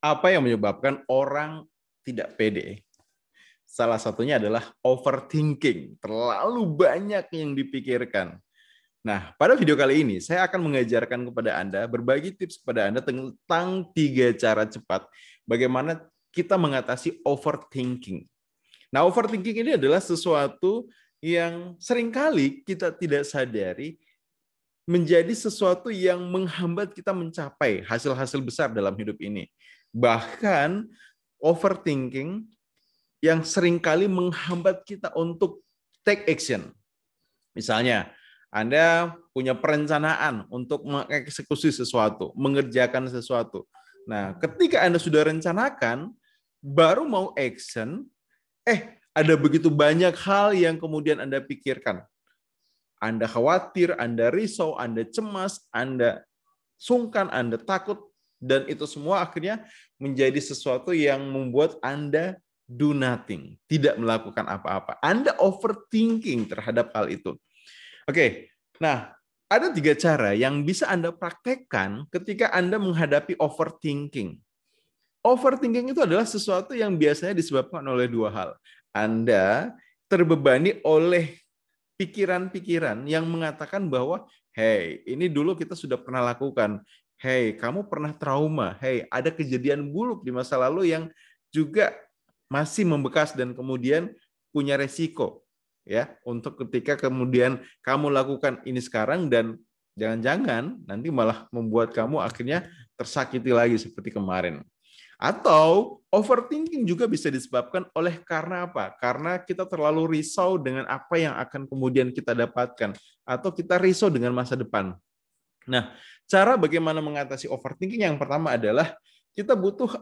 Apa yang menyebabkan orang tidak pede? Salah satunya adalah overthinking. Terlalu banyak yang dipikirkan. Nah, pada video kali ini saya akan mengajarkan kepada Anda, berbagi tips kepada Anda tentang 3 cara cepat bagaimana kita mengatasi overthinking. Nah, overthinking ini adalah sesuatu yang seringkali kita tidak sadari menjadi sesuatu yang menghambat kita mencapai hasil-hasil besar dalam hidup ini. Bahkan overthinking yang seringkali menghambat kita untuk take action. Misalnya, Anda punya perencanaan untuk mengeksekusi sesuatu, mengerjakan sesuatu. Nah, ketika Anda sudah rencanakan, baru mau action, ada begitu banyak hal yang kemudian Anda pikirkan. Anda khawatir, Anda risau, Anda cemas, Anda sungkan, Anda takut, dan itu semua akhirnya menjadi sesuatu yang membuat Anda do nothing, tidak melakukan apa-apa. Anda overthinking terhadap hal itu. Oke, nah ada 3 cara yang bisa Anda praktekkan ketika Anda menghadapi overthinking. Overthinking itu adalah sesuatu yang biasanya disebabkan oleh 2 hal. Anda terbebani oleh pikiran-pikiran yang mengatakan bahwa, hey, ini dulu kita sudah pernah lakukan. Hey, kamu pernah trauma. Hey, ada kejadian buruk di masa lalu yang juga masih membekas dan kemudian punya resiko ya untuk ketika kemudian kamu lakukan ini sekarang dan jangan-jangan nanti malah membuat kamu akhirnya tersakiti lagi seperti kemarin. Atau overthinking juga bisa disebabkan oleh karena apa? Karena kita terlalu risau dengan apa yang akan kemudian kita dapatkan atau kita risau dengan masa depan. Nah, cara bagaimana mengatasi overthinking yang pertama adalah kita butuh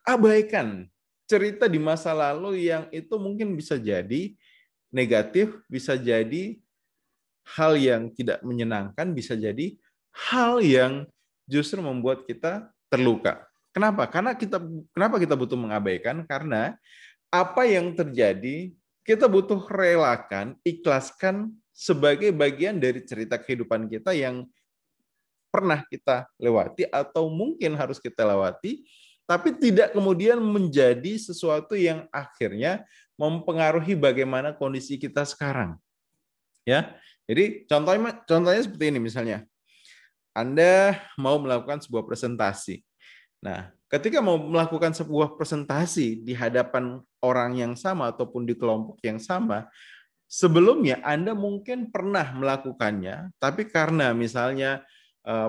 abaikan cerita di masa lalu yang itu mungkin bisa jadi negatif, bisa jadi hal yang tidak menyenangkan, bisa jadi hal yang justru membuat kita terluka. Kenapa? Kenapa kita butuh mengabaikan? Karena apa yang terjadi kita butuh relakan, ikhlaskan sebagai bagian dari cerita kehidupan kita yang pernah kita lewati atau mungkin harus kita lewati, tapi tidak kemudian menjadi sesuatu yang akhirnya mempengaruhi bagaimana kondisi kita sekarang. Ya, jadi contohnya seperti ini misalnya, Anda mau melakukan sebuah presentasi. Nah, ketika mau melakukan sebuah presentasi di hadapan orang yang sama ataupun di kelompok yang sama, sebelumnya Anda mungkin pernah melakukannya, tapi karena misalnya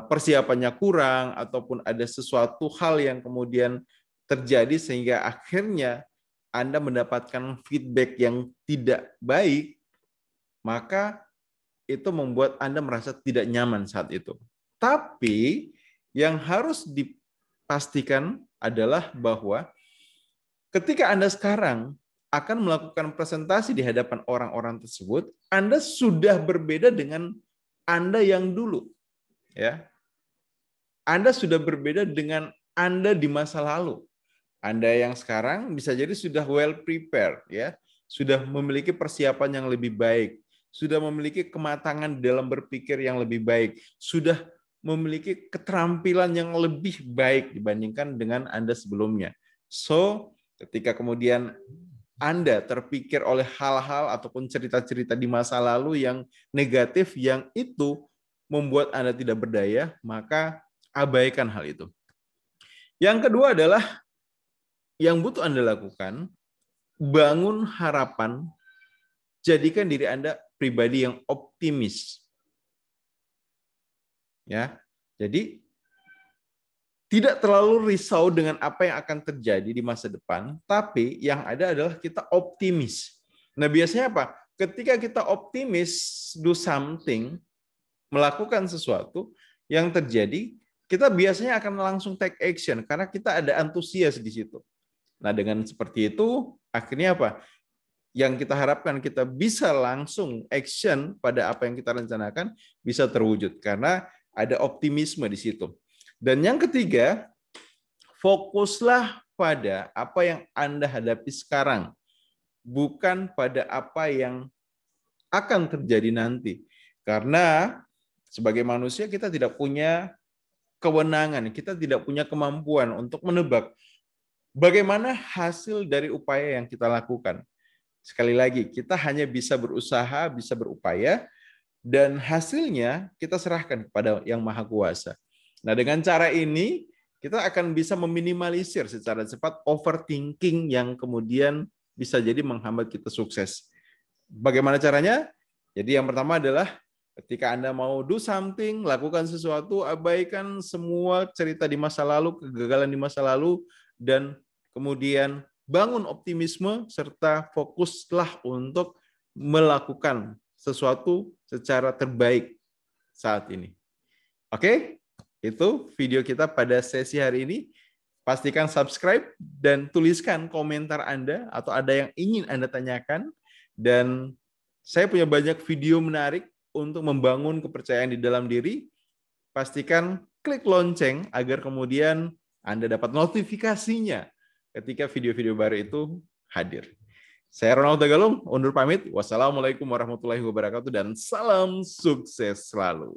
persiapannya kurang ataupun ada sesuatu hal yang kemudian terjadi sehingga akhirnya Anda mendapatkan feedback yang tidak baik, maka itu membuat Anda merasa tidak nyaman saat itu. Tapi yang harus dipastikan adalah bahwa ketika Anda sekarang akan melakukan presentasi di hadapan orang-orang tersebut, Anda sudah berbeda dengan Anda yang dulu. Ya. Anda sudah berbeda dengan Anda di masa lalu. Anda yang sekarang bisa jadi sudah well prepared, ya, sudah memiliki persiapan yang lebih baik, sudah memiliki kematangan dalam berpikir yang lebih baik, sudah memiliki keterampilan yang lebih baik dibandingkan dengan Anda sebelumnya. So, ketika kemudian Anda terpikir oleh hal-hal ataupun cerita-cerita di masa lalu yang negatif yang itu membuat Anda tidak berdaya, maka abaikan hal itu. Yang kedua adalah yang butuh Anda lakukan, bangun harapan, jadikan diri Anda pribadi yang optimis. Ya. Jadi tidak terlalu risau dengan apa yang akan terjadi di masa depan, tapi yang ada adalah kita optimis. Nah, biasanya apa? Ketika kita optimis do something, melakukan sesuatu, yang terjadi kita biasanya akan langsung take action karena kita ada antusias di situ. Nah, dengan seperti itu, akhirnya apa? Yang kita harapkan kita bisa langsung action pada apa yang kita rencanakan bisa terwujud karena ada optimisme di situ. Dan yang ketiga, fokuslah pada apa yang Anda hadapi sekarang, bukan pada apa yang akan terjadi nanti. Karena sebagai manusia kita tidak punya kewenangan, kita tidak punya kemampuan untuk menebak bagaimana hasil dari upaya yang kita lakukan. Sekali lagi, kita hanya bisa berusaha, bisa berupaya, dan hasilnya kita serahkan kepada Yang Maha Kuasa. Nah, dengan cara ini, kita akan bisa meminimalisir secara cepat overthinking yang kemudian bisa jadi menghambat kita sukses. Bagaimana caranya? Jadi yang pertama adalah ketika Anda mau do something, lakukan sesuatu, abaikan semua cerita di masa lalu, kegagalan di masa lalu, dan kemudian bangun optimisme serta fokuslah untuk melakukan sesuatu secara terbaik saat ini. Oke, itu video kita pada sesi hari ini. Pastikan subscribe dan tuliskan komentar Anda atau ada yang ingin Anda tanyakan. Dan saya punya banyak video menarik untuk membangun kepercayaan di dalam diri. Pastikan klik lonceng agar kemudian Anda dapat notifikasinya ketika video-video baru itu hadir. Saya Ronald Tagalung, undur pamit. Wassalamualaikum warahmatullahi wabarakatuh dan salam sukses selalu.